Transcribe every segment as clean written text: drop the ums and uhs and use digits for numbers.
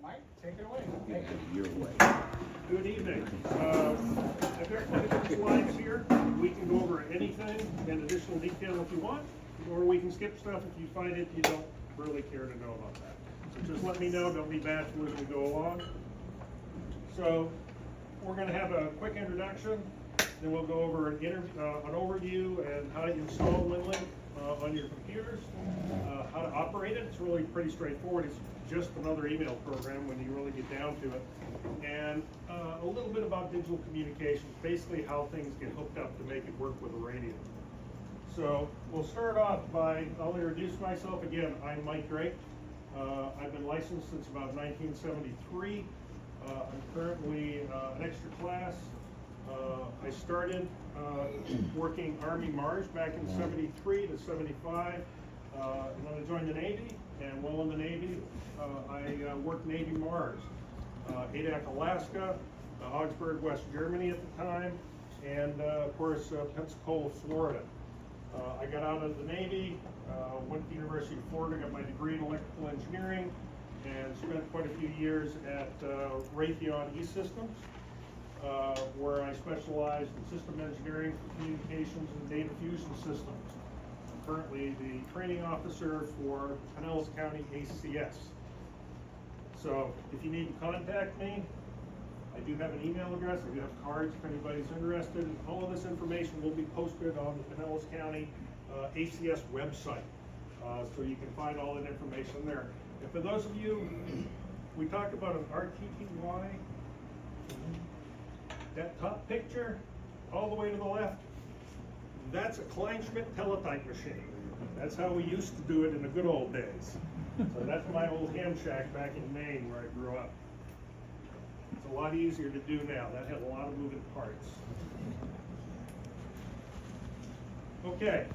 Mike, take it away. Yeah, your way. Good evening. I've got quite a few slides here. We can go over anything in additional detail if you want, or we can skip stuff if you find it you don't really care to know about that. So just let me know, don't be bashful as we go along. So we're going to have a quick introduction, then we'll go over an overview and how to install WinLink on your computers, how to operate it. It's really pretty straightforward. It's just another email program when you really get down to it. And a little bit about digital communications, basically how things get hooked up to make it work with a radio. So we'll start off by, I'll introduce myself again. I'm Mike Drake. I've been licensed since about 1973. I'm currently an extra class. I started working Army Mars back in 73 to 75. And then I joined the Navy, and while in the Navy, I worked Navy Mars. Adak, Alaska, Augsburg, West Germany at the time, and of course Pensacola, Florida. I got out of the Navy, went to the University of Florida, got my degree in electrical engineering, and spent quite a few years at Raytheon E-Systems, where I specialized in system engineering for communications and data fusion systems. I'm currently the training officer for Pinellas County ACS. So if you need to contact me, I do have an email address, I do have cards if anybody's interested. All of this information will be posted on the Pinellas County ACS website. So you can find all that information there. And for those of you, we talked about an RTTY. That top picture, all the way to the left, that's a Kleinschmidt teletype machine. That's how we used to do it in the good old days. So that's my old ham shack back in Maine where I grew up. It's a lot easier to do now. That had a lot of moving parts. Okay,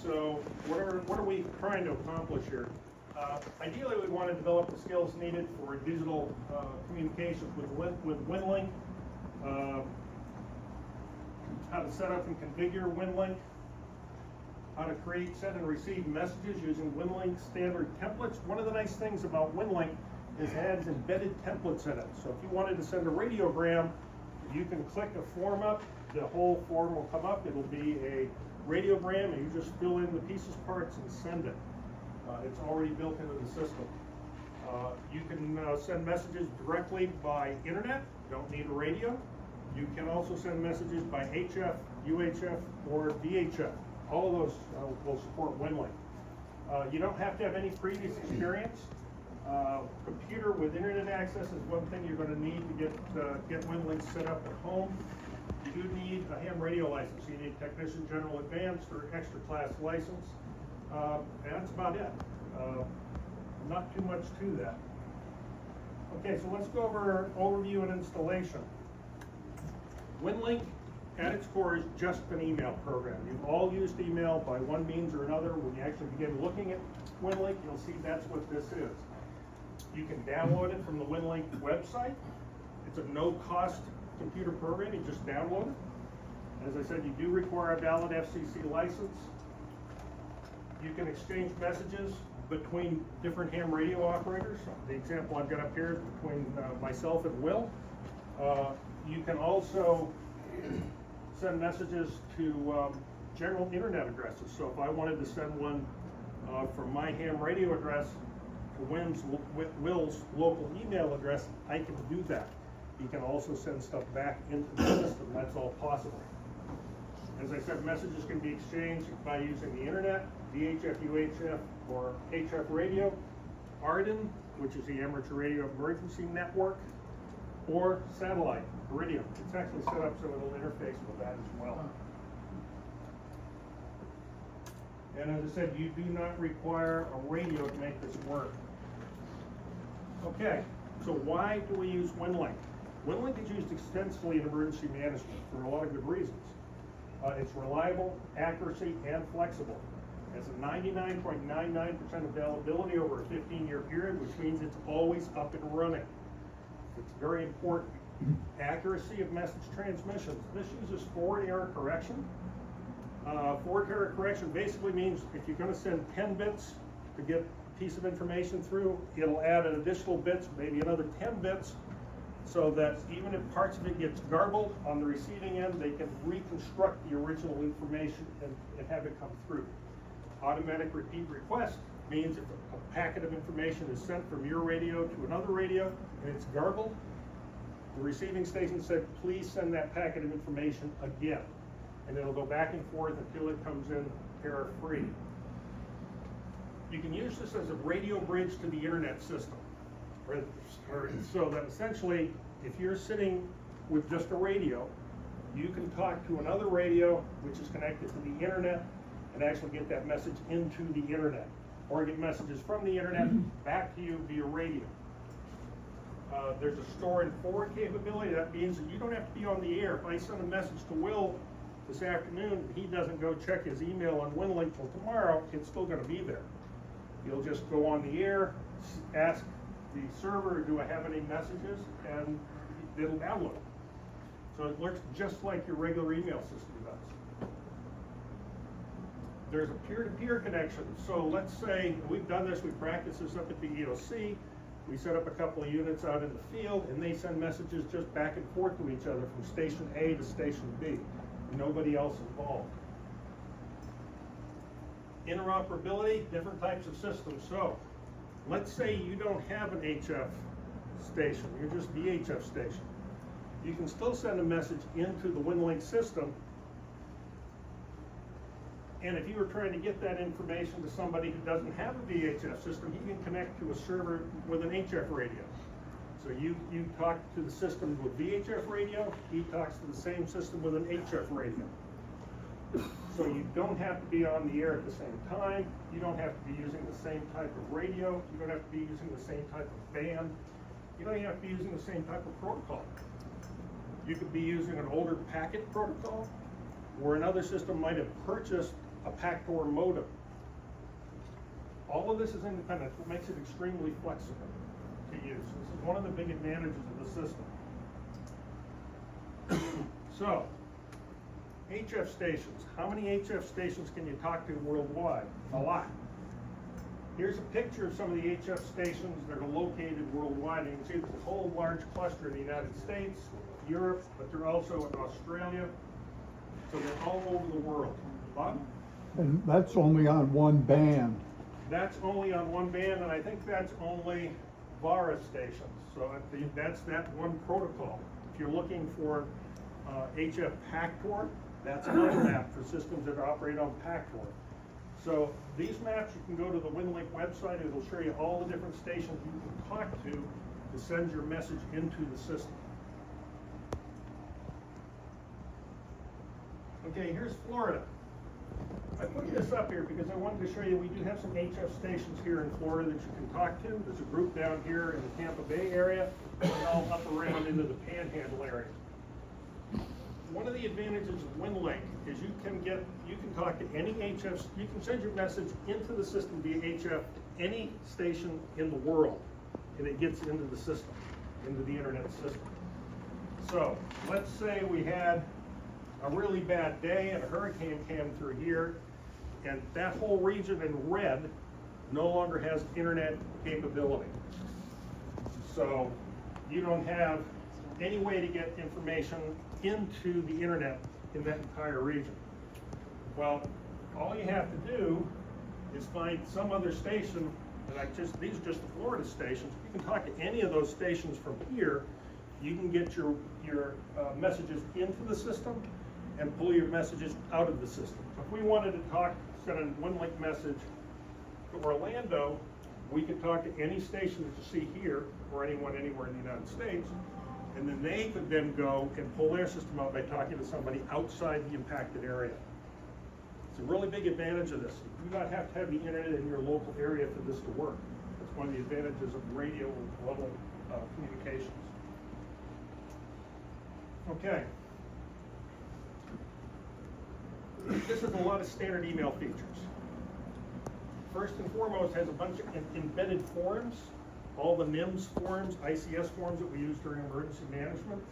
so what are we trying to accomplish here? Ideally, we want to develop the skills needed for digital communications with WinLink. How to set up and configure WinLink, how to create, send, and receive messages using WinLink standard templates. One of the nice things about WinLink is it has embedded templates in it. So if you wanted to send a radiogram, you can click a form up, the whole form will come up, it'll be a radiogram, and you just fill in the pieces, parts, and send it. It's already built into the system. You can send messages directly by internet, you don't need a radio. You can also send messages by HF, UHF, or VHF. All of those will support WinLink. You don't have to have any previous experience. Computer with internet access is one thing you're going to need to get WinLink set up at home. You do need a ham radio license. You need Technician General Advanced or Extra Class license. And that's about it. Not too much to that. Okay, so let's go over overview and installation. WinLink, at its core, is just an email program. You've all used email by one means or another. When you actually begin looking at WinLink, you'll see that's what this is. You can download it from the WinLink website. It's a no-cost computer program. You just download it. As I said, you do require a valid FCC license. You can exchange messages between different ham radio operators. The example I've got up here is between myself and Will. You can also send messages to general internet addresses. So if I wanted to send one from my ham radio address to Will's local email address, I can do that. He can also send stuff back into the system. That's all possible. As I said, messages can be exchanged by using the internet, VHF, UHF, or HF radio, ARDN, which is the Amateur Radio Emergency Network, or satellite, Iridium. It's actually set up so it'll interface with that as well. And as I said, you do not require a radio to make this work. Okay, so why do we use WinLink? WinLink is used extensively in emergency management for a lot of good reasons. It's reliable, accuracy, and flexible. It's a 99.99% availability over a 15-year period, which means it's always up and running. It's very important. Accuracy of message transmissions. This uses forward error correction. Forward error correction basically means if you're going to send 10 bits to get piece of information through, it'll add an additional bits, maybe another 10 bits, so that even if parts of it gets garbled on the receiving end, they can reconstruct the original information and have it come through. Automatic repeat request means if a packet of information is sent from your radio to another radio and it's garbled, the receiving station said, please send that packet of information again. And it'll go back and forth until it comes in error-free. You can use this as a radio bridge to the internet system. So that essentially, if you're sitting with just a radio, you can talk to another radio which is connected to the internet and actually get that message into the internet, or get messages from the internet back to you via radio. There's a store and forward capability. That means that you don't have to be on the air. If I send a message to Will this afternoon and he doesn't go check his email on WinLink till tomorrow, it's still going to be there. You'll just go on the air, ask the server, do I have any messages, and it'll download. So it works just like your regular email system does. There's a peer-to-peer connection. So let's say we've done this, we practiced this up at the EOC, we set up a couple of units out in the field, and they send messages just back and forth to each other from station A to station B. Nobody else involved. Interoperability, different types of systems. So let's say you don't have an HF station, you're just VHF station. You can still send a message into the WinLink system, and if you were trying to get that information to somebody who doesn't have a VHF system, he can connect to a server with an HF radio. So you talk to the system with VHF radio, he talks to the same system with an HF radio. So you don't have to be on the air at the same time, you don't have to be using the same type of radio, you don't have to be using the same type of band, you don't even have to be using the same type of protocol. You could be using an older packet protocol, where another system might have purchased a Pactor modem. All of this is independent, what makes it extremely flexible to use. This is one of the big advantages of the system. So, HF stations. How many HF stations can you talk to worldwide? A lot. Here's a picture of some of the HF stations that are located worldwide. And you can see there's a whole large cluster in the United States, Europe, but they're also in Australia. So they're all over the world. Bob? And that's only on one band. That's only on one band, and I think that's only VARA stations. So that's that one protocol. If you're looking for HF Pactor, that's another map for systems that operate on Pactor. So these maps, you can go to the WinLink website, and it'll show you all the different stations you can talk to send your message into the system. Okay, here's Florida. I put this up here because I wanted to show you we do have some HF stations here in Florida that you can talk to. There's a group down here in the Tampa Bay area and all up around into the Panhandle area. One of the advantages of WinLink is you can talk to any HF, you can send your message into the system via HF, any station in the world, and it gets into the system, into the internet system. So let's say we had a really bad day and a hurricane came through here, and that whole region in red no longer has internet capability. So you don't have any way to get information into the internet in that entire region. Well, all you have to do is find some other station, and these are just the Florida stations. You can talk to any of those stations from here. You can get your messages into the system and pull your messages out of the system. So if we wanted to send a WinLink message to Orlando, we could talk to any station that you see here, or anyone anywhere in the United States, and then they could then go and pull their system out by talking to somebody outside the impacted area. It's a really big advantage of this. You do not have to have the internet in your local area for this to work. That's one of the advantages of radio level communications. Okay. This is a lot of standard email features. First and foremost, has a bunch of embedded forms, all the NIMS forms, ICS forms that we use during emergency management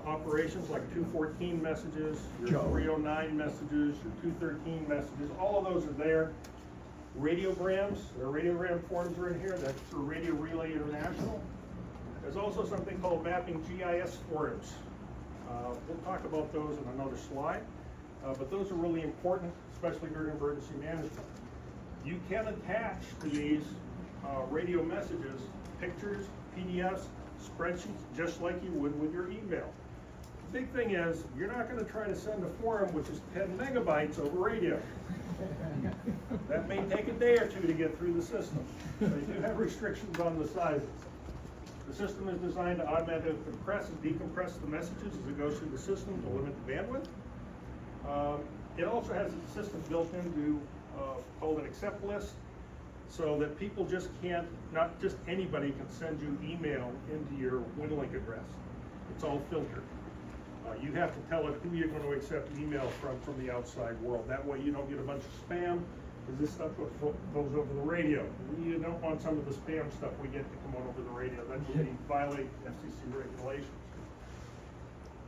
operations, like 214 messages, your 309 messages, your 213 messages, all of those are there. Radiograms, the radiogram forms are in here, that's through Radio Relay International. There's also something called mapping GIS forms. We'll talk about those in another slide, but those are really important, especially during emergency management. You can attach to these radio messages pictures, PDFs, spreadsheets, just like you would with your email. The big thing is, you're not going to try to send a form which is 10 megabytes over radio. That may take a day or two to get through the system. They do have restrictions on the sizes. The system is designed to automatically compress and decompress the messages as it goes through the system to limit the bandwidth. It also has a system built into called an accept list, so that people just can't, not just anybody can send you email into your WinLink address. It's all filtered. You have to tell it who you're going to accept email from the outside world. That way you don't get a bunch of spam, because this stuff goes over the radio. You don't want some of the spam stuff we get to come on over the radio. That would violate FCC regulations.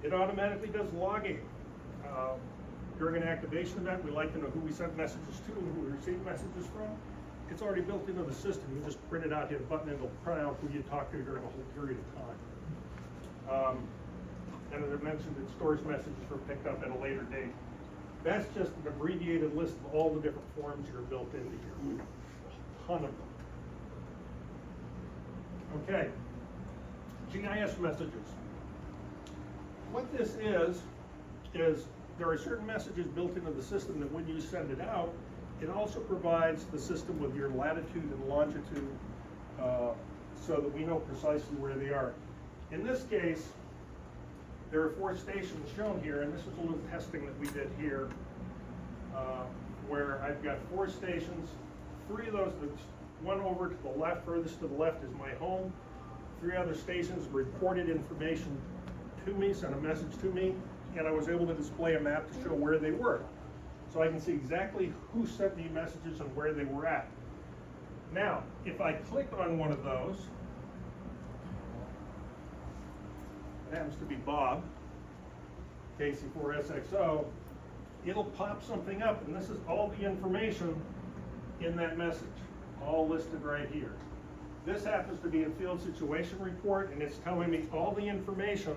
It automatically does logging. During an activation event, we like to know who we sent messages to and who we received messages from. It's already built into the system. You just print it out, hit a button, and it'll print out who you talked to during a whole period of time. And as I mentioned, it stores messages for pickup at a later date. That's just an abbreviated list of all the different forms that are built into here. A ton of them. Okay, GIS messages. What this is there are certain messages built into the system that when you send it out, it also provides the system with your latitude and longitude so that we know precisely where they are. In this case, there are 4 stations shown here, and this is a little testing that we did here, where I've got 4 stations. 3 of those, one over to the left, furthest to the left is my home. 3 other stations reported information to me, sent a message to me, and I was able to display a map to show where they were. So I can see exactly who sent me messages and where they were at. Now, if I click on one of those, it happens to be Bob, KC4SXO, it'll pop something up, and this is all the information in that message, all listed right here. This happens to be a field situation report, and it's telling me all the information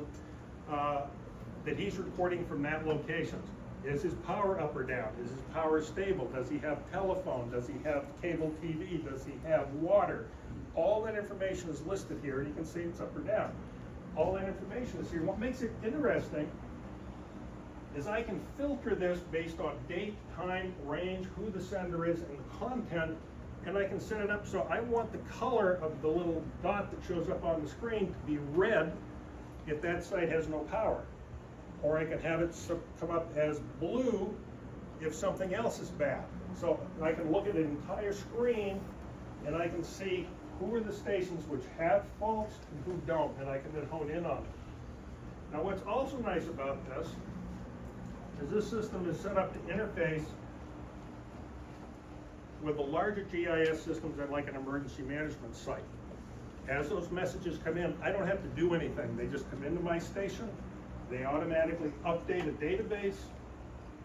that he's reporting from that location. Is his power up or down? Is his power stable? Does he have telephone? Does he have cable TV? Does he have water? All that information is listed here, and you can see it's up or down. All that information is here. What makes it interesting is I can filter this based on date, time, range, who the sender is, and the content, and I can set it up so I want the color of the little dot that shows up on the screen to be red if that site has no power. Or I can have it come up as blue if something else is bad. So I can look at an entire screen and I can see who are the stations which have faults and who don't, and I can then hone in on it. Now what's also nice about this is this system is set up to interface with the larger GIS systems that like an emergency management site. As those messages come in, I don't have to do anything. They just come into my station. They automatically update a database,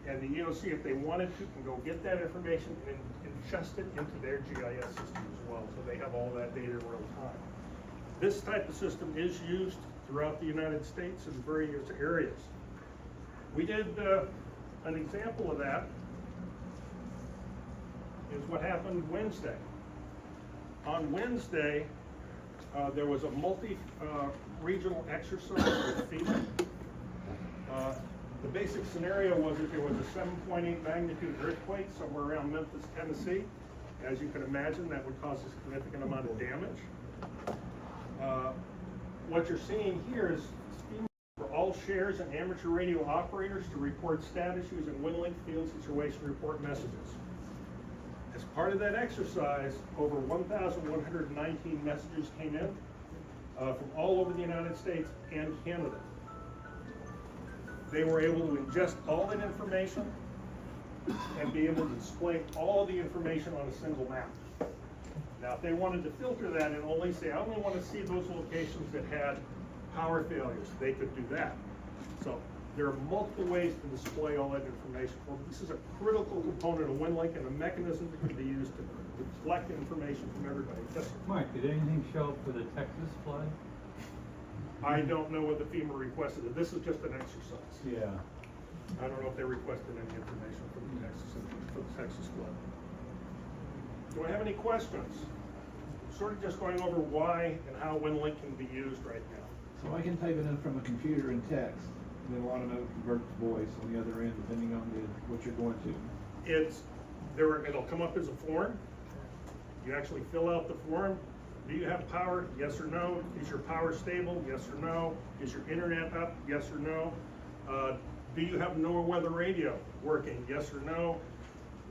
and the EOC, if they wanted to, can go get that information and ingest it into their GIS system as well, so they have all that data in real time. This type of system is used throughout the United States in various areas. We did an example of that, is what happened Wednesday. On Wednesday, there was a multi-regional exercise with FEMA. The basic scenario was that there was a 7.8 magnitude earthquake somewhere around Memphis, Tennessee. As you can imagine, that would cause a significant amount of damage. What you're seeing here is FEMA for all shares and amateur radio operators to report status using WinLink field situation report messages. As part of that exercise, over 1,119 messages came in from all over the United States and Canada. They were able to ingest all that information and be able to display all the information on a single map. Now, if they wanted to filter that and only say, I only want to see those locations that had power failures, they could do that. So There are multiple ways to display all that information. Well, this is a critical component of WinLink and a mechanism that can be used to collect information from everybody. Yes, sir. Mike, did anything show up for the Texas flood? I don't know what the FEMA requested. This is just an exercise. Yeah. I don't know if they requested any information from the Texas flood. Do I have any questions? Sort of just going over why and how WinLink can be used right now. So I can type it in from a computer and text, and then want to know convert to voice on the other end, depending on what you're going to. It'll come up as a form. You actually fill out the form. Do you have power? Yes or no. Is your power stable? Yes or no. Is your internet up? Yes or no. Do you have no weather radio working? Yes or no.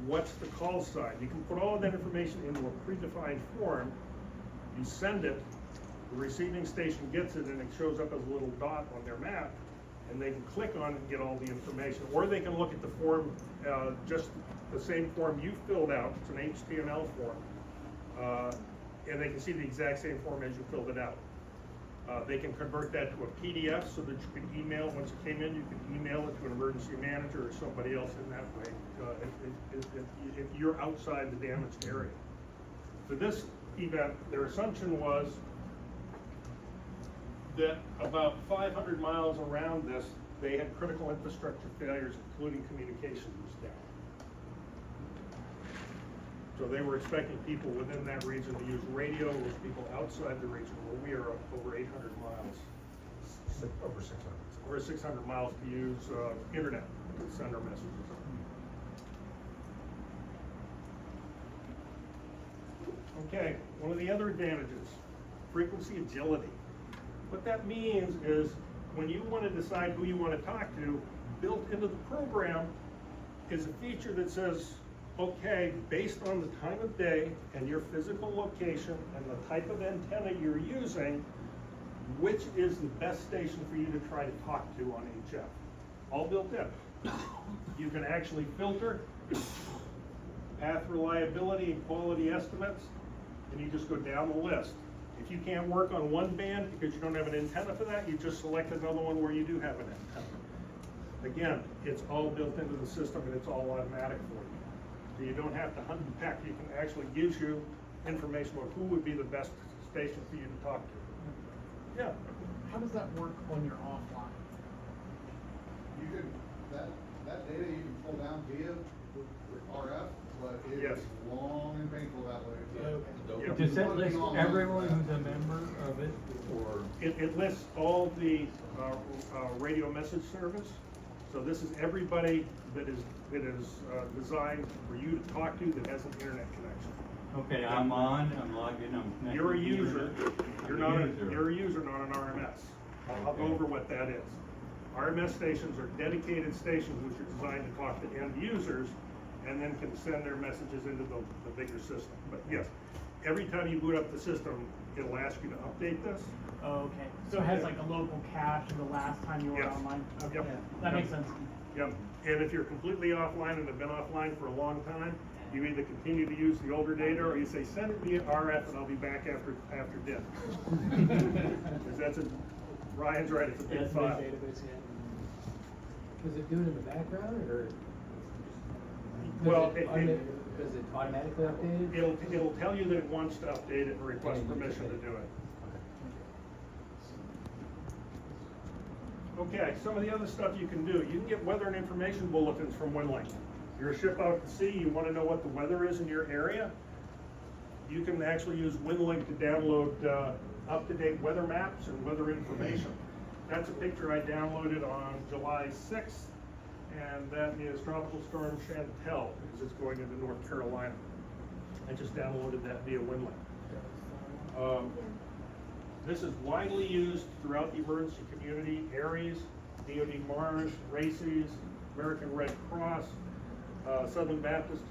What's the call sign? You can put all of that information into a predefined form. You send it, the receiving station gets it, and it shows up as a little dot on their map, and they can click on it and get all the information. Or they can look at the form, just the same form you filled out. It's an HTML form. And they can see the exact same form as you filled it out. They can convert that to a PDF so that you can email, once it came in, you can email it to an emergency manager or somebody else in that way, if you're outside the damaged area. For this event, their assumption was that about 500 miles around this, they had critical infrastructure failures, including communication was down. So they were expecting people within that region to use radio, those people outside the region where we are over 800 miles. Over 600. Over 600 miles to use internet to send our messages. Okay, one of the other advantages, frequency agility. What that means is when you want to decide who you want to talk to, built into the program is a feature that says, okay, based on the time of day and your physical location and the type of antenna you're using, which is the best station for you to try to talk to on HF? All built in. You can actually filter, path reliability and quality estimates, and you just go down the list. If you can't work on one band because you don't have an antenna for that, you just select another one where you do have an antenna. Again, it's all built into the system and it's all automatic for you. So you don't have to hunt and peck. You can actually gives you information about who would be the best station for you to talk to. Yeah. How does that work when you're offline? You can, that data you can pull down via RF, but it Yes. is long and painful that way. Yeah. Does that list everyone who's a member of it, or? It lists all the radio message service. So this is everybody that is designed for you to talk to that has an internet connection. Okay, I'm on, I'm logged in, I'm connected. You're a user. You're a user. user, not an RMS. I'll go over what that is. RMS stations are dedicated stations which are designed to talk to end users and then can send their messages into the bigger system. But yes, every time you boot up the system, it'll ask you to update this. Oh, okay. So it has like a local cache of the last time you were Yes. online? Okay. Yep. That makes sense. Yep, and if you're completely offline and have been offline for a long time, you either continue to use the older data or you say, send it via RF and I'll be back after dinner. Because Ryan's right, it's a big file. Does it do it in the background, or? Well, Does it automatically update it? It'll tell you that it wants to update it and request permission to do it. Okay, some of the other stuff you can do. You can get weather and information bulletins from WinLink. You're a ship out at sea, you want to know what the weather is in your area. You can actually use WinLink to download up-to-date weather maps and weather information. That's a picture I downloaded on July 6th, and that is Tropical Storm Chantel, as it's going into North Carolina. I just downloaded that via WinLink. This is widely used throughout the emergency community. ARES, DoD Mars, RACES, American Red Cross, Southern Baptist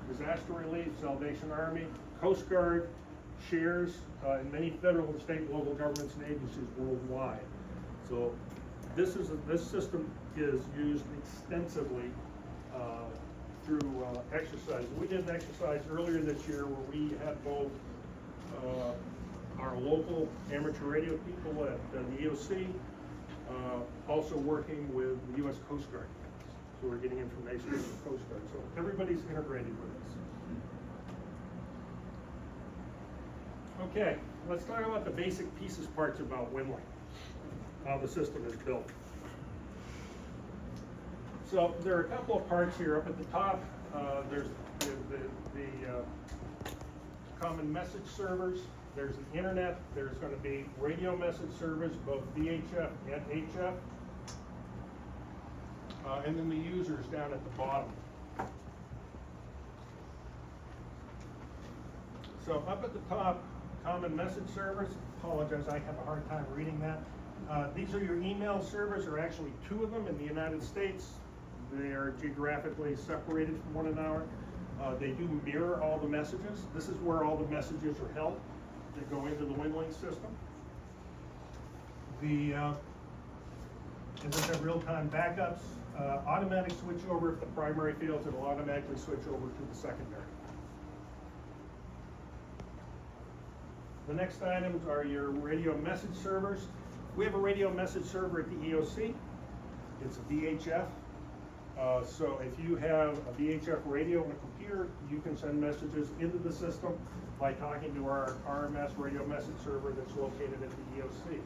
Disaster Relief, Salvation Army, Coast Guard, shares in many federal and state and local governments and agencies worldwide. So this system is used extensively through exercise. We did an exercise earlier this year where we had both our local amateur radio people at the EOC, Also working with the US Coast Guard, so we're getting information from the Coast Guard, so everybody's integrated with this. Okay, let's talk about the basic pieces parts about WinLink, how the system is built. So there are a couple of parts here. Up at the top, there's the common message servers. There's the internet. There's going to be radio message servers, both VHF and HF. And then the users down at the bottom. So up at the top, common message servers. Apologize, I have a hard time reading that. These are your email servers. There are actually two of them in the United States. They are geographically separated from one another. They do mirror all the messages. This is where all the messages are held that go into the WinLink system. As I said, real-time backups, automatic switchover. If the primary fails, it'll automatically switch over to the secondary. The next items are your radio message servers. We have a radio message server at the EOC. It's a VHF. So if you have a VHF radio on a computer, you can send messages into the system by talking to our RMS radio message server that's located at the EOC.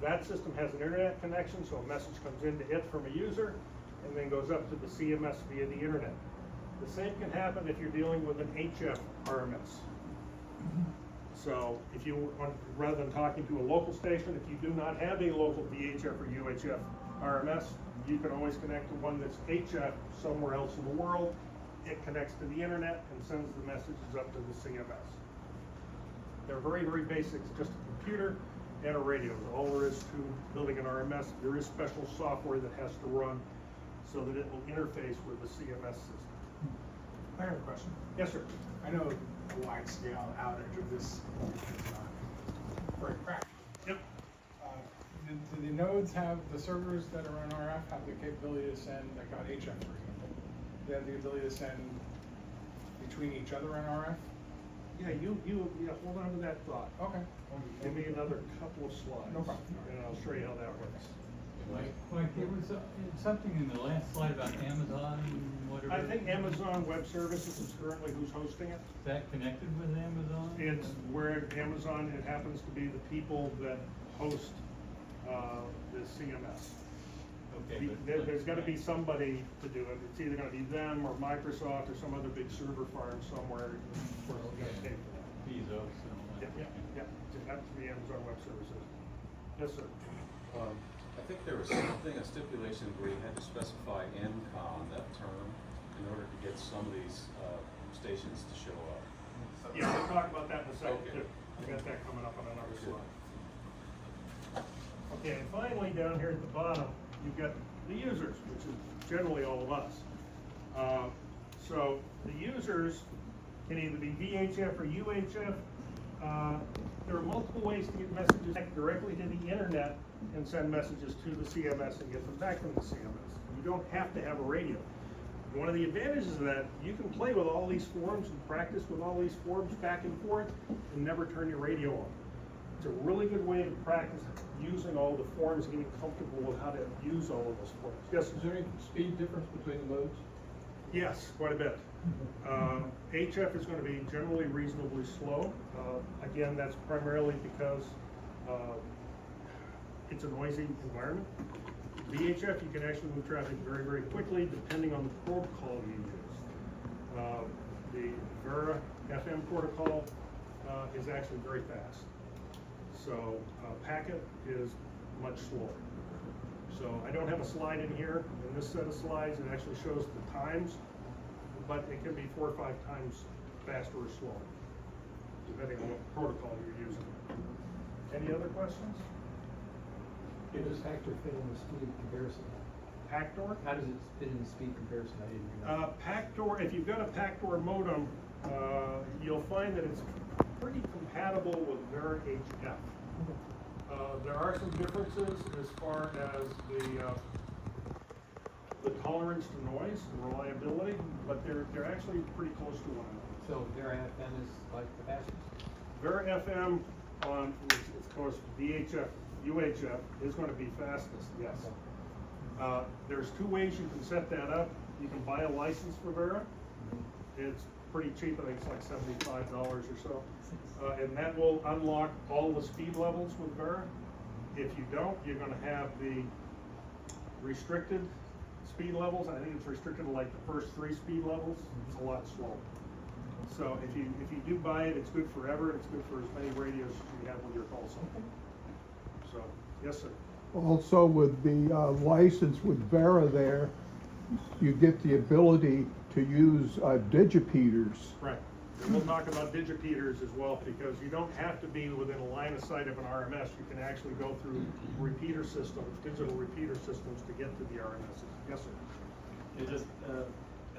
That system has an internet connection, so a message comes into it from a user and then goes up to the CMS via the internet. The same can happen if you're dealing with an HF RMS. So if you want, rather than talking to a local station, if you do not have a local VHF or UHF RMS, you can always connect to one that's HF somewhere else in the world. It connects to the internet and sends the messages up to the CMS. They're very, very basic. It's just a computer and a radio. All there is to building an RMS. There is special software that has to run so that it will interface with the CMS system. I have a question. Yes, sir. I know a wide scale outage of this is not very practical. Yep. Do the nodes have, the servers that are on RF have the capability to send, like on HF for example, they have the ability to send between each other on RF? Yeah, hold on to that thought. Okay. Give me another couple of slides. No problem. And I'll show you how that works. Like there was something in the last slide about Amazon, whatever. I think Amazon Web Services is currently who's hosting it. Is that connected with Amazon? It's where Amazon, it happens to be the people that host the CMS. Okay, There's got to be somebody to do it. It's either going to be them or Microsoft or some other big server farm somewhere. Of course, we're going to pay for that. Bezos and all that. Yeah. That's the Amazon Web Services. Yes, sir. I think there was something, a stipulation where you had to specify NCON, that term, in order to get some of these stations to show up. Yeah, we'll talk about that in a second Okay. too. We got that coming up on another slide. Okay, and finally down here at the bottom, you've got the users, which is generally all of us. So the users can either be VHF or UHF. There are multiple ways to get messages back directly to the internet and send messages to the CMS and get them back from the CMS. You don't have to have a radio. One of the advantages of that, you can play with all these forms and practice with all these forms back and forth and never turn your radio on. It's a really good way to practice using all the forms, getting comfortable with how to use all of those forms. Yes? Is there any speed difference between the modes? Yes, quite a bit. HF is going to be generally reasonably slow. Again, that's primarily because it's a noisy environment. VHF, you can actually move traffic very, very quickly depending on the protocol you use. The Vera FM protocol is actually very fast. So packet is much slower. So I don't have a slide in here. In this set of slides, it actually shows the times, but it can be 4 or 5 times faster or slower, depending on what protocol you're using. Any other questions? How does factor fit in the speed comparison? Packdoor? How does it fit in the speed comparison? I didn't know. Packdoor, if you've got a Packdoor modem, you'll find that it's pretty compatible with Vera HF. There are some differences as far as the tolerance to noise and reliability, but they're actually pretty close to one another. So Vera FM is like the fastest? Vera FM on, it's of course VHF, UHF is gonna be fastest, yes. There's two ways you can set that up. You can buy a license for Vera. It's pretty cheap, I think it's like $75 or so. And that will unlock all the speed levels with Vera. If you don't, you're gonna have the restricted speed levels. I think it's restricted to like the first 3 speed levels. It's a lot slower. So if you do buy it, it's good forever. It's good for as many radios as you have with your call cell. So, yes, sir. Also with the license with Vera there, you get the ability to use digipeaters. Right. And we'll talk about digipeaters as well, because you don't have to be within a line of sight of an RMS. You can actually go through repeater systems, digital repeater systems to get to the RMSs. Yes, sir. It just,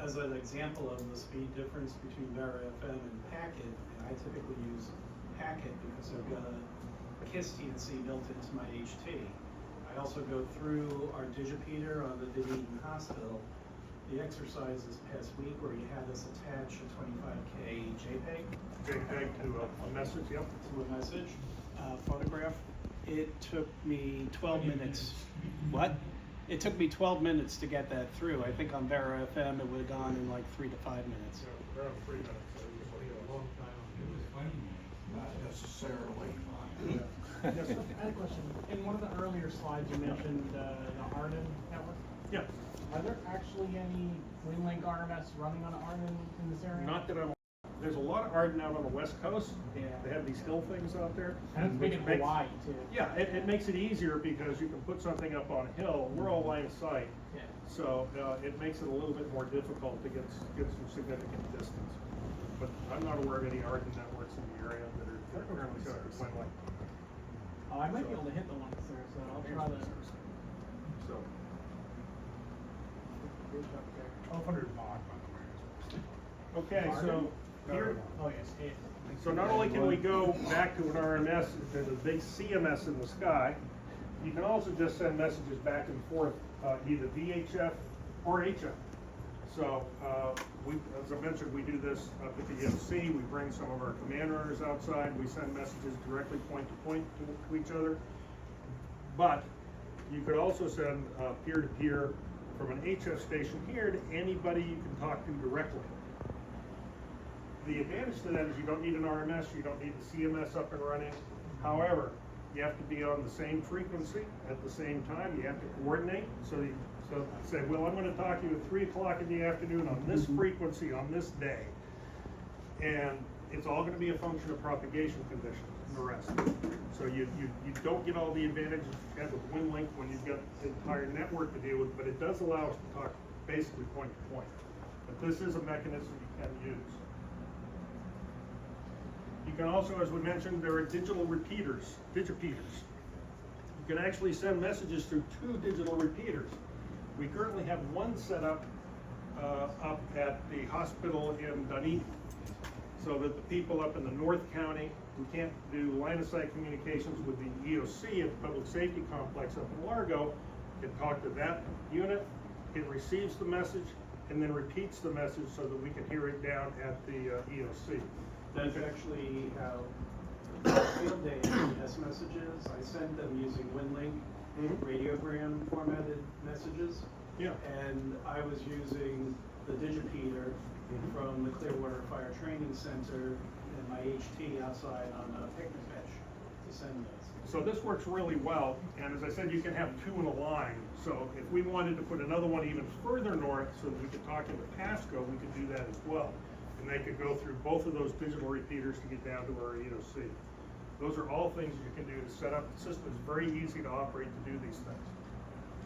as an example of the speed difference between Vera FM and Packet, I typically use Packet because I've got a KISS TNC built into my HT. I also go through our digipeater on the Dunedin Hospital. The exercise this past week where you had us attach a 25K JPEG to a message, yep. to a message, photograph. It took me 12 minutes. What? It took me 12 minutes to get that through. I think on Vera FM it would have gone in like 3 to 5 minutes. Yeah, around 3 minutes. A long time. It was 20 minutes. Not necessarily. Yes, sir. I had a question. In one of the earlier slides, you mentioned the Arden network. Yeah. Are there actually any WinLink RMS running on Arden in this area? Not that I'm, there's a lot of Arden out on the West Coast. Yeah. They have these hill things out there. And it's big in which makes- Hawaii too. Yeah, it makes it easier because you can put something up on a hill. We're all line of sight. Yeah. So it makes it a little bit more difficult to get some significant distance. But I'm not aware of any Arden networks in the area that are currently set up with WinLink. Oh, I might be able to hit the ones there, so I'll try the. So, 1200 baud, by the way. okay, so here, Oh, yes, it. so not only can we go back to an RMS, there's a big CMS in the sky, you can also just send messages back and forth, either VHF or HF. So, as I mentioned, we do this up at the EOC, we bring some of our command runners outside, we send messages directly point to point to each other. But you could also send peer-to-peer from an HF station here to anybody you can talk to directly. The advantage to that is you don't need an RMS, you don't need the CMS up and running. However, you have to be on the same frequency at the same time. You have to coordinate. So say, well, I'm going to talk to you at 3 o'clock in the afternoon on this frequency on this day. And it's all going to be a function of propagation conditions and the rest. So you don't get all the advantages you have with WinLink when you've got the entire network to deal with, but it does allow us to talk basically point to point. But this is a mechanism you can use. You can also, as we mentioned, there are digital repeaters, digipeaters. You can actually send messages through 2 digital repeaters. We currently have one set up at the hospital in Dunedin, so that the people up in the North County who can't do line of sight communications with the EOC at the Public Safety Complex up in Largo can talk to that unit. It receives the message and then repeats the message so that we can hear it down at the EOC. That's actually how field day SMS messages, I send them using WinLink radiogram formatted messages. Yeah. And I was using the digipeater from the Clearwater Fire Training Center and my HT outside on a picnic bench to send those. So this works really well, and as I said, you can have 2 in a line. So if we wanted to put another one even further north so that we could talk into Pasco, we could do that as well. And they could go through both of those digital repeaters to get down to our EOC. Those are all things you can do to set up the system. It's very easy to operate to do these things.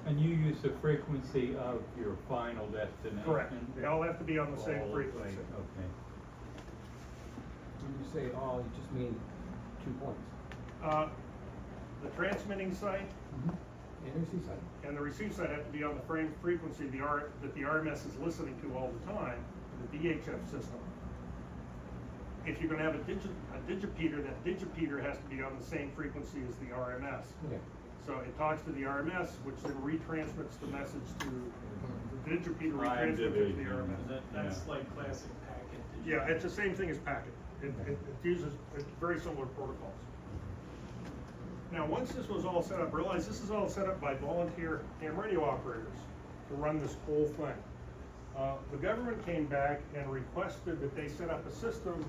And you use the frequency of your final destination? Correct. They all have to be on the same All frequency. Okay. When you say all, you just mean 2 points. The transmitting site And receive side. and the receive site have to be on the frame frequency that the RMS is listening to all the time, the VHF system. If you're going to have a digipeater, that digipeater has to be on the same frequency as the RMS. Okay. So it talks to the RMS, which then retransmits the message to the digipeater, Prime retransmits it to the division. RMS. That's like classic packet. Yeah, it's the same thing as packet. It uses very similar protocols. Now, once this was all set up, realize this is all set up by volunteer ham radio operators to run this whole thing. The government came back and requested that they set up a system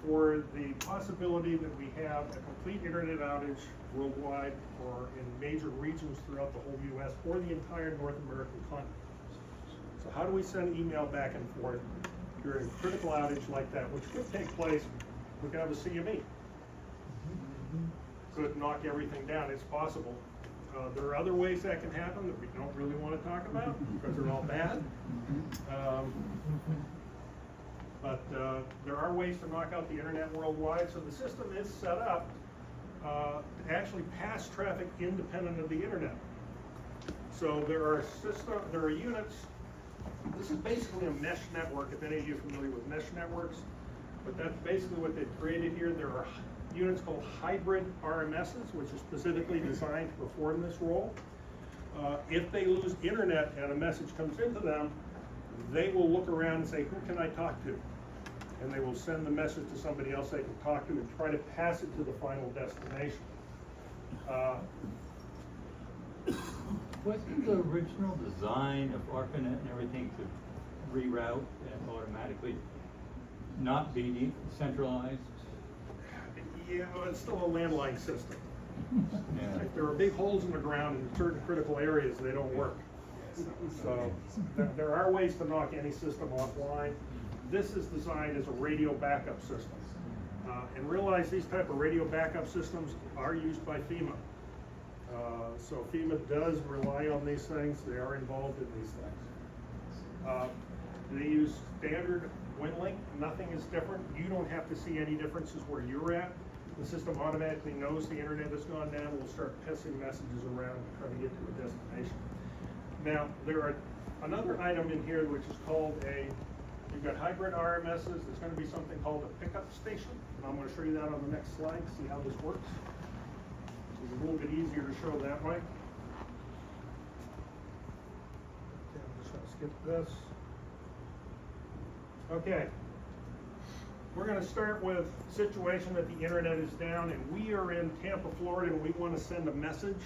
for the possibility that we have a complete internet outage worldwide or in major regions throughout the whole US or the entire North American continent. So how do we send email back and forth during a critical outage like that, which could take place? We could have a CME. Could knock everything down, it's possible. There are other ways that can happen that we don't really want to talk about because they're all bad. But there are ways to knock out the internet worldwide, so the system is set up to actually pass traffic independent of the internet. So there are units. This is basically a mesh network, if any of you are familiar with mesh networks, but that's basically what they've created here. There are units called hybrid RMSs, which are specifically designed to perform this role. If they lose internet and a message comes into them, they will look around and say, who can I talk to? And they will send the message to somebody else they can talk to and try to pass it to the final destination. Wasn't the original design of ARPANET and everything to reroute and automatically not be centralized? Yeah, well, it's still a landline system. Yeah. If there are big holes in the ground in certain critical areas, they don't work. So there are ways to knock any system offline. This is designed as a radio backup system. And realize these type of radio backup systems are used by FEMA. So FEMA does rely on these things. They are involved in these things. They use standard WinLink. Nothing is different. You don't have to see any differences where you're at. The system automatically knows the internet has gone down. We'll start passing messages around to try to get to a destination. Now, there are another item in here which is called you've got hybrid RMSs. There's going to be something called a pickup station. And I'm going to show you that on the next slide, see how this works. It's a little bit easier to show that way. Okay, I'm just going to skip this. Okay. We're going to start with a situation that the internet is down and we are in Tampa, Florida, and we want to send a message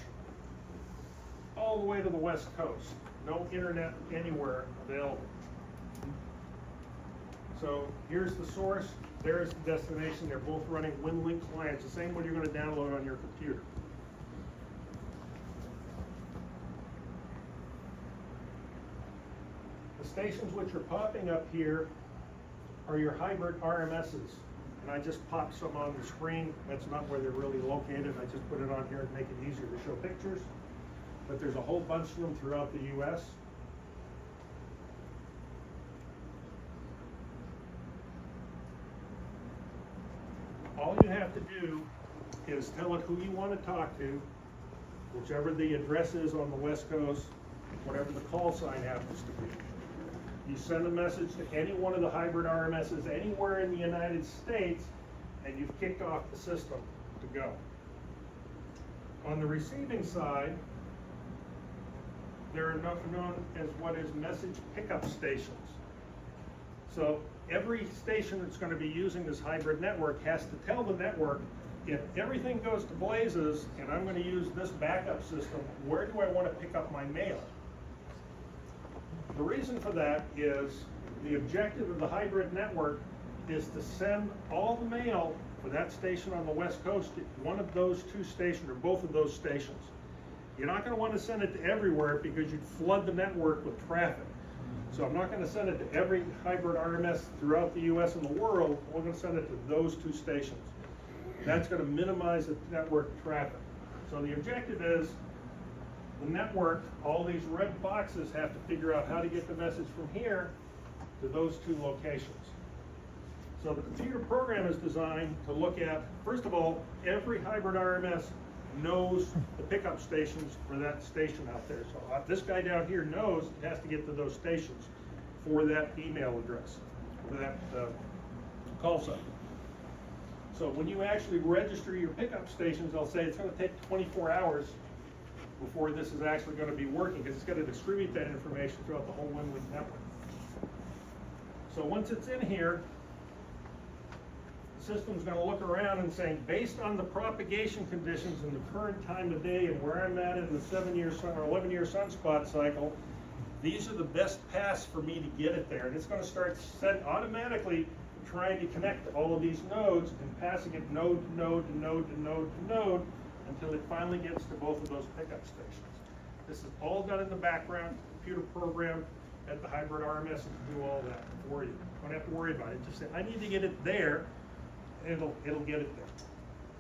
all the way to the West Coast. No internet anywhere available. So here's the source, there's the destination. They're both running WinLink clients, the same one you're going to download on your computer. The stations which are popping up here are your hybrid RMSs. And I just popped some on the screen. That's not where they're really located. I just put it on here to make it easier to show pictures. But there's a whole bunch of them throughout the US. All you have to do is tell it who you want to talk to, whichever the address is on the West Coast, whatever the call sign happens to be. You send a message to any one of the hybrid RMSs anywhere in the United States, and you've kicked off the system to go. On the receiving side, there are known as what is message pickup stations. So every station that's going to be using this hybrid network has to tell the network, if everything goes to blazes and I'm going to use this backup system, where do I want to pick up my mail? The reason for that is the objective of the hybrid network is to send all the mail for that station on the West Coast to one of those two stations or both of those stations. You're not going to want to send it to everywhere because you'd flood the network with traffic. So I'm not going to send it to every hybrid RMS throughout the US and the world. We're going to send it to those two stations. That's going to minimize the network traffic. So the objective is the network, all these red boxes have to figure out how to get the message from here to those two locations. So the computer program is designed to look at, first of all, every hybrid RMS knows the pickup stations for that station out there. So this guy down here knows it has to get to those stations for that email address, for that call sign. So when you actually register your pickup stations, I'll say it's going to take 24 hours before this is actually going to be working because it's got to distribute that information throughout the whole WinLink network. So once it's in here, The system's gonna look around and saying, based on the propagation conditions and the current time of day and where I'm at in the 7-year sun or 11-year sunspot cycle, these are the best paths for me to get it there. And it's gonna start automatically trying to connect all of these nodes and passing it node to node to node to node to node until it finally gets to both of those pickup stations. This is all done in the background, computer program at the hybrid RMS to do all that for you. Don't have to worry about it. Just say, I need to get it there, and it'll get it there.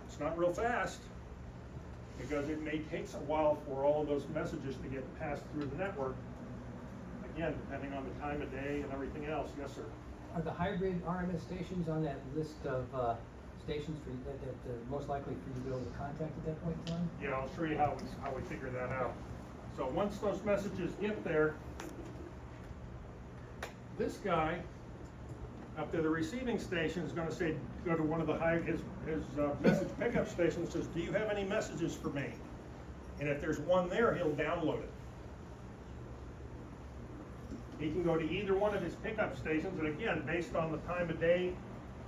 It's not real fast, because it may take a while for all of those messages to get passed through the network. Again, depending on the time of day and everything else. Yes, sir. Are the hybrid RMS stations on that list of stations for that most likely for you to be able to contact at that point in time? Yeah, I'll show you how we figure that out. So once those messages get there, this guy up to the receiving station is going to say, go to one of his message pickup stations, says, do you have any messages for me? And if there's one there, he'll download it. He can go to either one of his pickup stations, and again, based on the time of day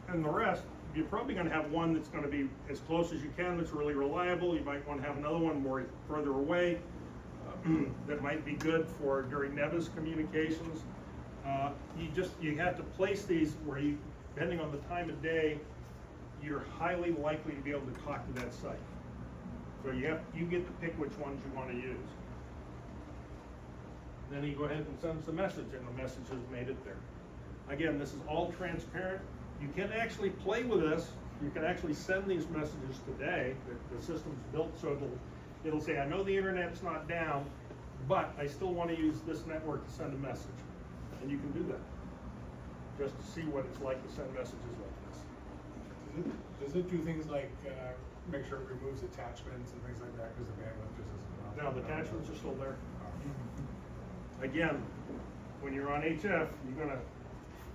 and the rest, you're probably going to have one that's going to be as close as you can, that's really reliable. You might want to have another one more further away that might be good for during NEVIS communications. You have to place these where you, depending on the time of day, you're highly likely to be able to talk to that site. So you get to pick which ones you want to use. Then you go ahead and sends the message, and the message has made it there. Again, this is all transparent. You can actually play with this. You can actually send these messages today. The system's built so it'll say, I know the internet's not down, but I still want to use this network to send a message. And you can do that, just to see what it's like to send messages like this. Does it do things like make sure it removes attachments and things like that because the bandwidth just isn't enough? Now, the attachments are still there. Again, when you're on HF, you're gonna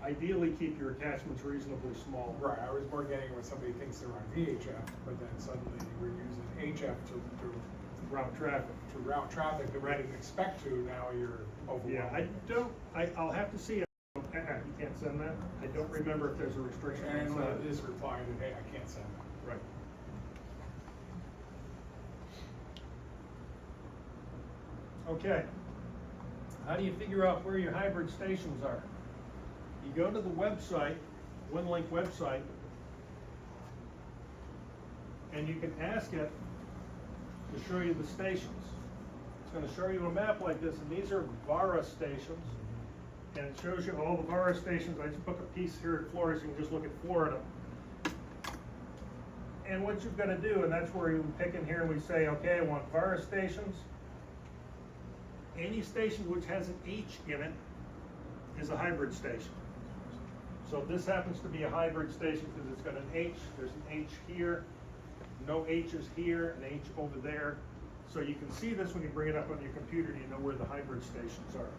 ideally keep your attachments reasonably small. Right, I was more getting when somebody thinks they're on VHF, but then suddenly we're using HF to Route traffic. that we didn't expect to, now you're overwhelmed. Yeah, I'll have to see it. You can't send that? I don't remember if there's a restriction. And on that. it is replied that, hey, I can't send that. Right. Okay. How do you figure out where your hybrid stations are? You go to the website, WinLink website, and you can ask it to show you the stations. It's going to show you a map like this, and these are VARA stations, and it shows you all the VARA stations. I just book a piece here at Florida, so you can just look at Florida. And what you're going to do, and that's where you pick in here and we say, okay, I want VARA stations. Any station which has an H in it is a hybrid station. So if this happens to be a hybrid station because it's got an H, there's an H here, no H's here, an H over there. So you can see this when you bring it up on your computer, you know where the hybrid stations are.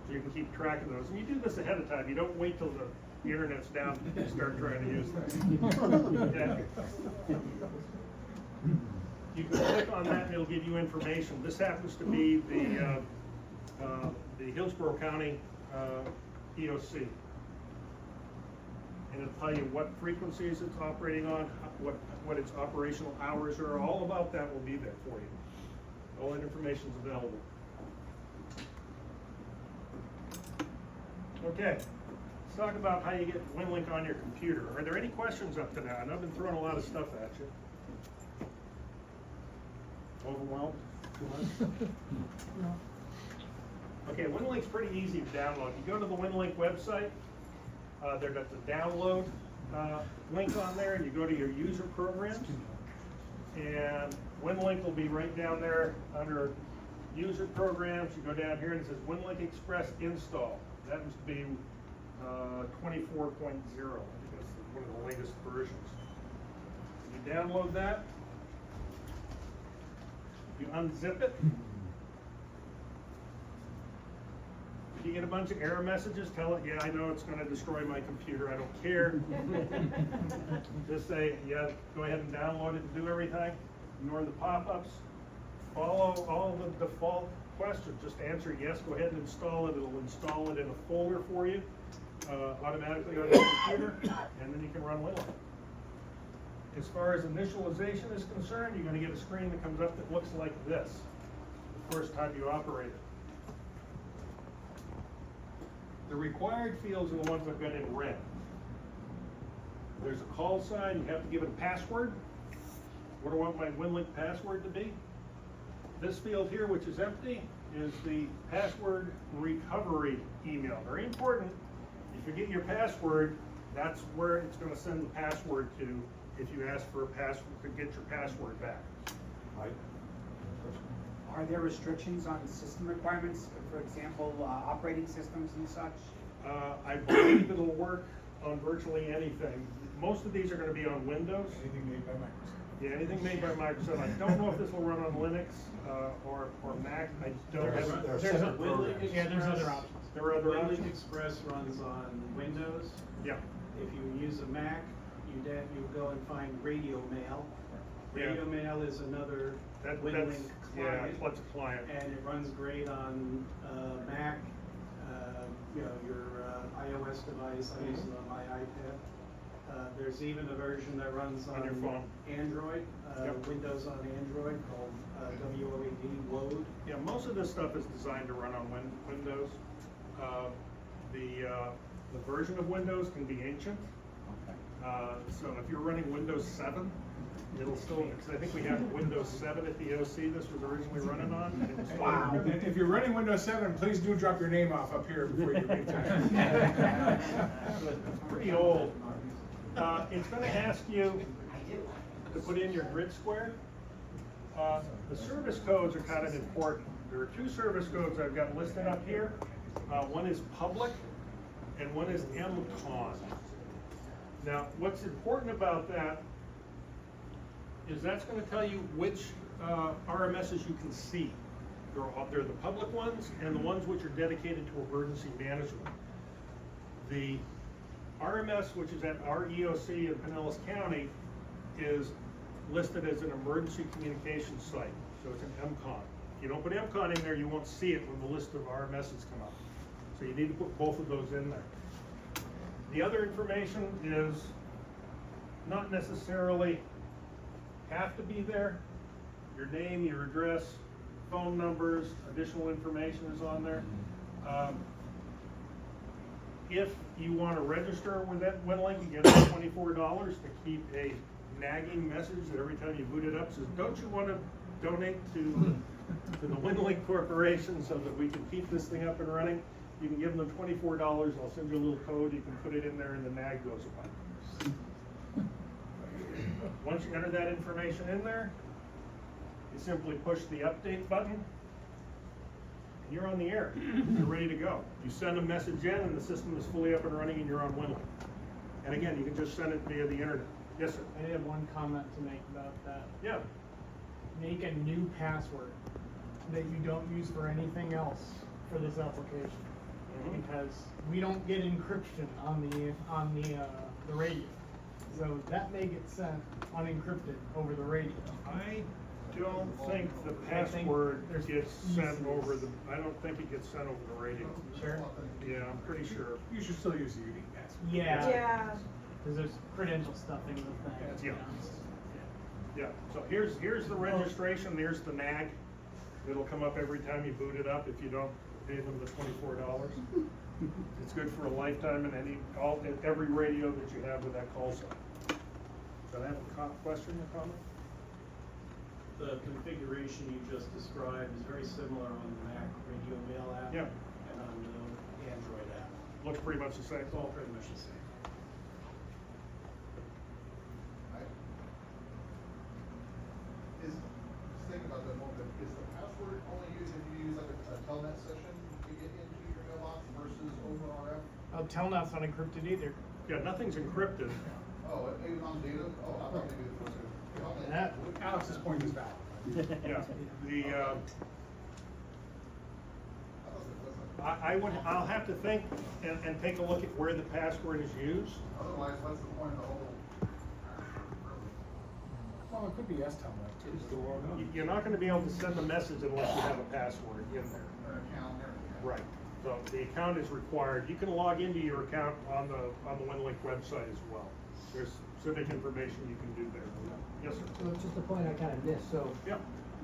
So you can keep track of those. And you do this ahead of time. You don't wait till the internet's down and start trying to use that. Yeah. You can click on that and it'll give you information. This happens to be the Hillsborough County EOC. And it'll tell you what frequencies it's operating on, what its operational hours are. All about that will be there for you. All that information is available. Okay, let's talk about how you get WinLink on your computer. Are there any questions up to now? I know I've been throwing a lot of stuff at you. Overwhelmed? Too much? No. Okay, WinLink's pretty easy to download. You go to the WinLink website, they've got the download link on there, and you go to your user programs, and WinLink will be right down there under user programs. You go down here and it says WinLink Express install. That happens to be 24.0. I think that's one of the latest versions. You download that. You unzip it. If you get a bunch of error messages, tell it, yeah, I know it's going to destroy my computer. I don't care. Just say, yeah, go ahead and download it and do everything. Ignore the pop-ups. Follow all the default questions. Just answer yes, go ahead and install it. It'll install it in a folder for you. automatically on your computer, and then you can run WinLink. As far as initialization is concerned, you're gonna get a screen that comes up that looks like this the first time you operate it. The required fields are the ones I've got in red. There's a call sign, you have to give it a password. What do I want my WinLink password to be? This field here, which is empty, is the password recovery email. Very important. If you forget your password, that's where it's gonna send the password to if you ask for a password, to get your password back. Are there restrictions on system requirements, for example, operating systems and such? I believe it'll work on virtually anything. Most of these are gonna be on Windows. Anything made by Microsoft. Yeah, anything made by Microsoft. I don't know if this will run on Linux, or Mac. I don't have. There's There there's other options. are other WinLink options. Express runs on Windows. Yeah. If you use a Mac, you go and find Radio Mail. Yeah. Radio Mail is another That's, WinLink yeah, client. that's a client. And it runs great on Mac, your iOS device. I use it on my iPad. There's even a version that runs On your phone. Android, Yep. Windows on Android called WOAD, WOAD. Yeah, most of this stuff is designed to run on Windows. The version of Windows can be ancient. So if you're running Windows 7, it'll still, because I think we had Windows 7 at the OC this was originally running on. And it was still And if you're running Windows 7, please do drop your name off up here before you retire. It's pretty old. It's gonna ask you to put in your grid square. The service codes are kind of important. There are two service codes I've got listed up here. One is public and one is MCON. Now, what's important about that is that's gonna tell you which RMSs you can see. They're the public ones and the ones which are dedicated to emergency management. The RMS, which is at our EOC in Pinellas County, is listed as an emergency communications site, so it's an MCON. If you don't put MCON in there, you won't see it when the list of RMSs come up. So you need to put both of those in there. The other information is not necessarily have to be there. Your name, your address, phone numbers, additional information is on there. If you want to register with that WinLink, you get $24 to keep a nagging message that every time you boot it up says, don't you want to donate to the WinLink Corporation so that we can keep this thing up and running? You can give them $24, I'll send you a little code, you can put it in there and the nag goes away. Once you enter that information in there, you simply push the update button, and you're on the air. You're ready to go. You send a message in and the system is fully up and running and you're on WinLink. And again, you can just send it via the internet. Yes, sir? I have one comment to make about that. Yeah. Make a new password that you don't use for anything else for this application. Because we don't get encryption on the radio. So that may get sent unencrypted over the radio. I don't think the password gets sent over the, I don't think it gets sent over the radio. Sure? Yeah, I'm pretty sure. You should still use the unique password. Yeah. Yeah. Because there's credential stuffing in the thing. Yeah. you know. Yeah, so here's the registration, there's the nag. It'll come up every time you boot it up if you don't pay them the $24. It's good for a lifetime in every radio that you have with that call sign. Does that have a question or comment? The configuration you just described is very similar on the Mac Radio Mail app. Yeah. And on the Android app. Looks pretty much the same. It's all pretty much the same. Just thinking about that moment, is the password only used if you use like a telnet session to get into your mailbox versus over RF? Telnet's not encrypted either. Yeah, nothing's encrypted. Oh, even on data? Oh, I thought maybe it was a telnet. That- Alex's point is valid. Yeah, the, I thought it wasn't. I'll have to think and take a look at where the password is used. Otherwise, what's the point of the whole? Well, it could be S-Telnet too, still wrong number. You're not gonna be able to send a message unless you have a password in there. Account and everything. Right. So the account is required. You can log into your account on the WinLink website as well. There's specific information you can do there. Yes, sir. So it's just a point I kind of missed, so. Yeah.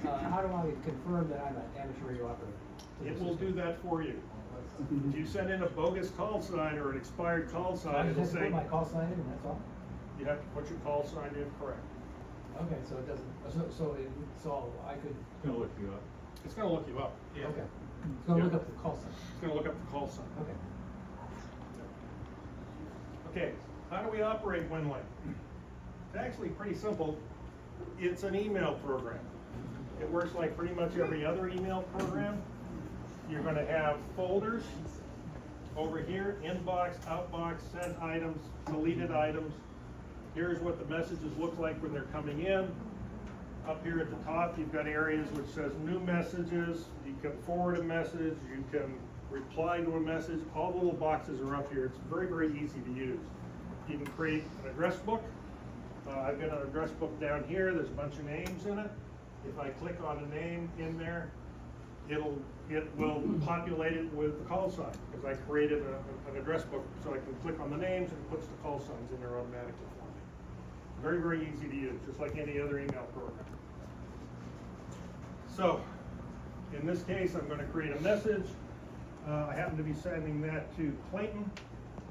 How do I confirm that I'm an amateur radio operator? It will do that for you. If you send in a bogus call sign or an expired call I sign, just it'll have to say, put my call sign in and that's all? you have to put your call sign in correct. Okay, so it doesn't, so I could, It's gonna look you up. It's gonna look you up. okay. It's gonna look Yeah. up the call sign. It's gonna look up the call sign. Okay. Okay, how do we operate WinLink? It's actually pretty simple. It's an email program. It works like pretty much every other email program. You're gonna have folders over here, inbox, outbox, sent items, deleted items. Here's what the messages look like when they're coming in. Up here at the top, you've got areas which says new messages. You can forward a message, you can reply to a message. All the little boxes are up here. It's very, very easy to use. You can create an address book. I've got an address book down here. There's a bunch of names in it. If I click on a name in there, it will populate it with the call sign, because I created an address book, so I can click on the names and it puts the call signs in there automatically for me. Very, very easy to use, just like any other email program. So, in this case, I'm going to create a message. I happen to be sending that to Clayton,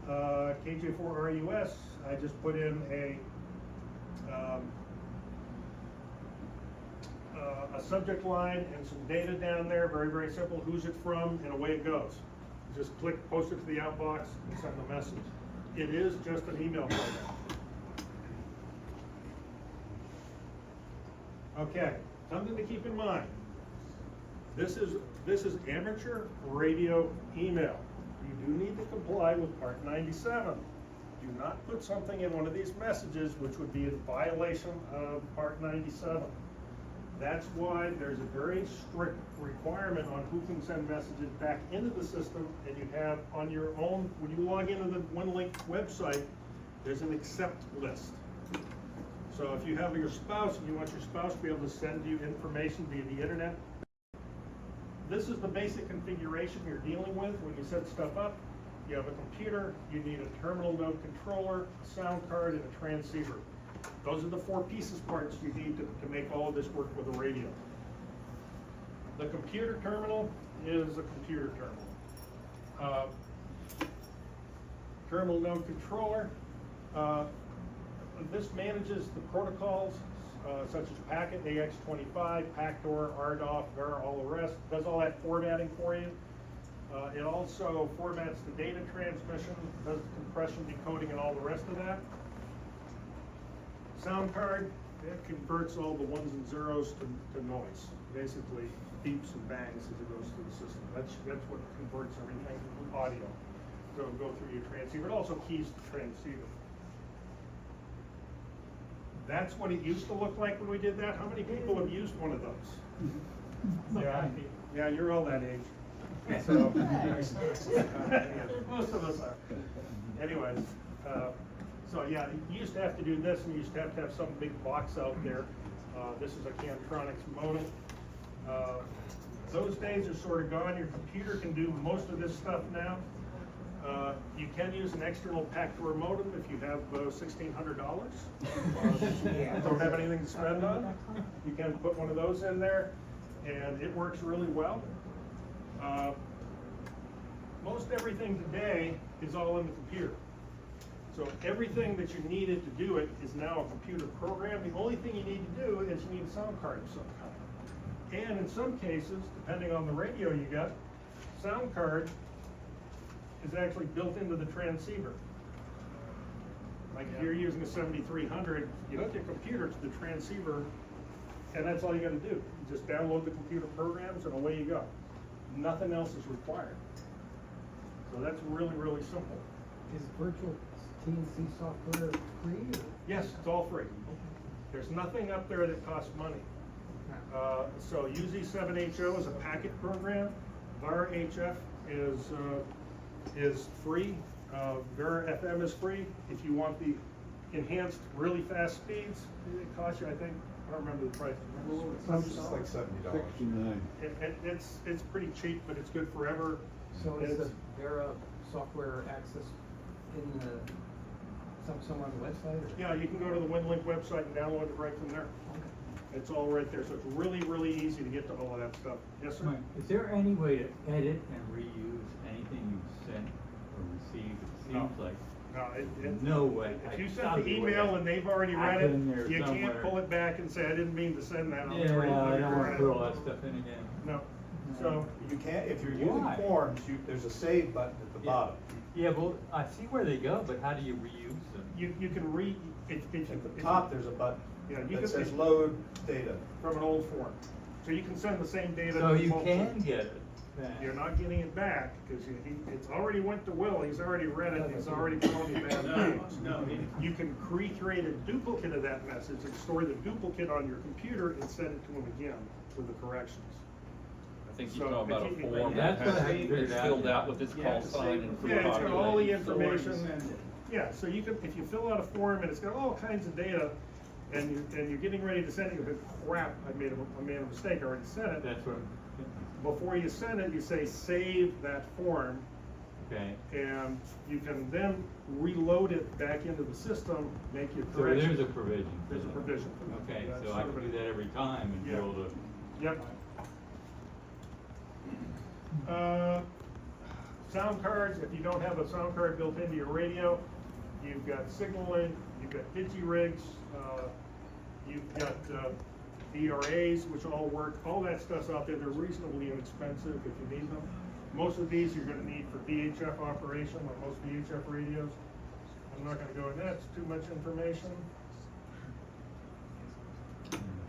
KJ4RUS. I just put in a subject line and some data down there, very, very simple, who's it from, and away it goes. Just click, post it to the outbox, and send the message. It is just an email program. Okay, something to keep in mind. This is amateur radio email. You do need to comply with Part 97. Do not put something in one of these messages which would be in violation of Part 97. That's why there's a very strict requirement on who can send messages back into the system, and you have on your own, when you log into the WinLink website, there's an accept list. So if you have your spouse and you want your spouse to be able to send you information via the internet, this is the basic configuration you're dealing with when you set stuff up. You have a computer, you need a terminal node controller, a sound card, and a transceiver. Those are the four parts you need to make all of this work with a radio. The computer terminal is a computer terminal. Terminal node controller, this manages the protocols such as Packet, AX25, Pactor, RDOF, Vera, all the rest. Does all that formatting for you. It also formats the data transmission, does the compression, decoding, and all the rest of that. Sound card, it converts all the ones and zeros to noise. Basically, beeps and bangs as it goes through the system. That's what converts everything to audio. So it'll go through your transceiver. It also keys the transceiver. That's what it used to look like when we did that. How many people have used one of those? Yeah, you're all that age. So, most of us are. Anyways, so yeah, you used to have to do this, and you used to have some big box out there. This is a Cantronics modem. Those days are sort of gone. Your computer can do most of this stuff now. You can use an external Pactor modem if you have $1,600. Don't have anything to spend on. You can put one of those in there, and it works really well. Most everything today is all in the computer. So everything that you needed to do it is now a computer program. The only thing you need to do is you need a sound card of some kind. And in some cases, depending on the radio you got, sound card is actually built into the transceiver. Like if you're using a 7300, you hook your computer to the transceiver, and that's all you got to do. You just download the computer programs, and away you go. Nothing else is required. So that's really, really simple. Is virtual TNC software free? Or? Yes, it's all free. There's nothing up there that costs money. So UZ7HO is a packet program. VAR HF is free. Vera FM is free. If you want the enhanced, really fast speeds, it costs you, I think, I don't remember the price. It's like $70. 69. It's pretty cheap, but it's good forever. So is the It's- Vera software access in the, somewhere on the website or? Yeah, you can go to the WinLink website and download it right from there. Okay. It's all right there, so it's really, really easy to get to all of that stuff. Yes, sir? Mike, is there any way to edit and reuse anything you've sent or received? It No. seems like No, it. no way. If you I sent gotta the be way. email and they've already read I've it, been there you can't somewhere. pull it back and say, I didn't mean to send that. I'll Yeah, never I don't want correct to it." put all that stuff in again. No, so, You can't, if you're using Why? forms, there's a save button at the bottom. Yeah, well, I see where they go, but how do you reuse them? you can read, if At the top, there's a button Yeah, you that can- says load data. from an old form. So you can send the same data. So to you multiple- can get it back. You're not getting it back, because it's already went to Will, he's already read it, he's already calling you bad names. No, You can recreate a duplicate of that message and store the duplicate on your computer and send it to him again with the corrections. I think So you're talking about a if you- form That's that what I has, figured it's out. filled out with its You call have to sign save and it. Yeah, it's got all the pre-populated. information. Send it. Yeah, so you can, if you fill out a form and it's got all kinds of data, and you're getting ready to send it, you go, crap, I made a mistake, I already sent it. That's what, Before you send it, you say, save that form, okay. and you can then reload it back into the system, make your So corrections. there's a provision. for There's a that. provision. Okay, That's so I sort can of do a- that every time and be Yeah. able to. Yep. Sound cards, if you don't have a sound card built into your radio, you've got signaling, you've got digi-rigs, you've got DRAs, which all work, all that stuff's out there, they're reasonably inexpensive if you need them. Most of these you're gonna need for VHF operation, like most VHF radios. I'm not gonna go into that, it's too much information.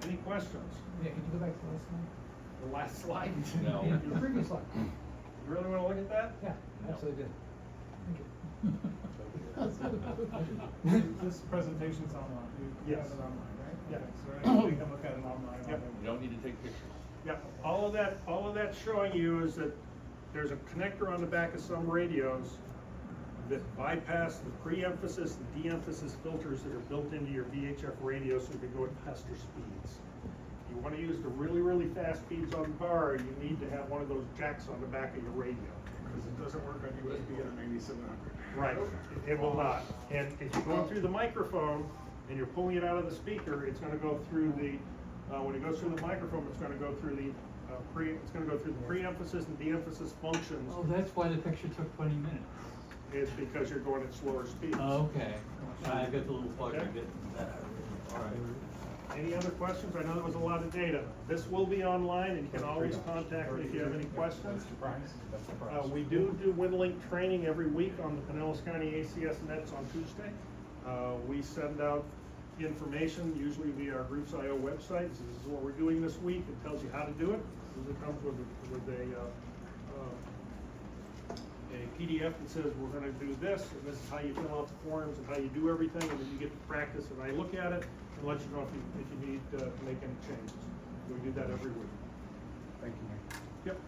Any questions? Yeah, could you go back to the last slide? The last slide? No. The previous slide. You really wanna look at that? Yeah, absolutely good. This presentation's online, you have Yes. it online, right? Yeah. Okay, So anybody can look at it online. Yep. You don't need to take pictures. Yeah, all of that showing you is that there's a connector on the back of some radios that bypass the pre-emphasis and de-emphasis filters that are built into your VHF radio so you can go at faster speeds. If you want to use the really, really fast speeds on the bar, you need to have one of those jacks on the back of your radio. Because it doesn't work on USB or 9700. Right, it will not. And if you're going through the microphone and you're pulling it out of the speaker, it's gonna go through the, when it goes through the microphone, it's gonna go through the, it's gonna go through the pre-emphasis and de-emphasis functions. Oh, that's why the picture took 20 minutes. It's because you're going at slower speeds. Oh, okay. I got the little plug I Okay. get. All right. Any other questions? I know there was a lot of data. This will be online and you can always contact me if you have any questions. We do WinLink training every week on the Pinellas County ACS nets on Tuesday. We send out information, usually via our Groups.io website. This is what we're doing this week. It tells you how to do it. Usually comes with a PDF that says we're gonna do this, and this is how you fill out the forms and how you do everything, and then you get to practice, and I look at it and let you know if you need to make any changes. We do that every week. Thank you. Yep.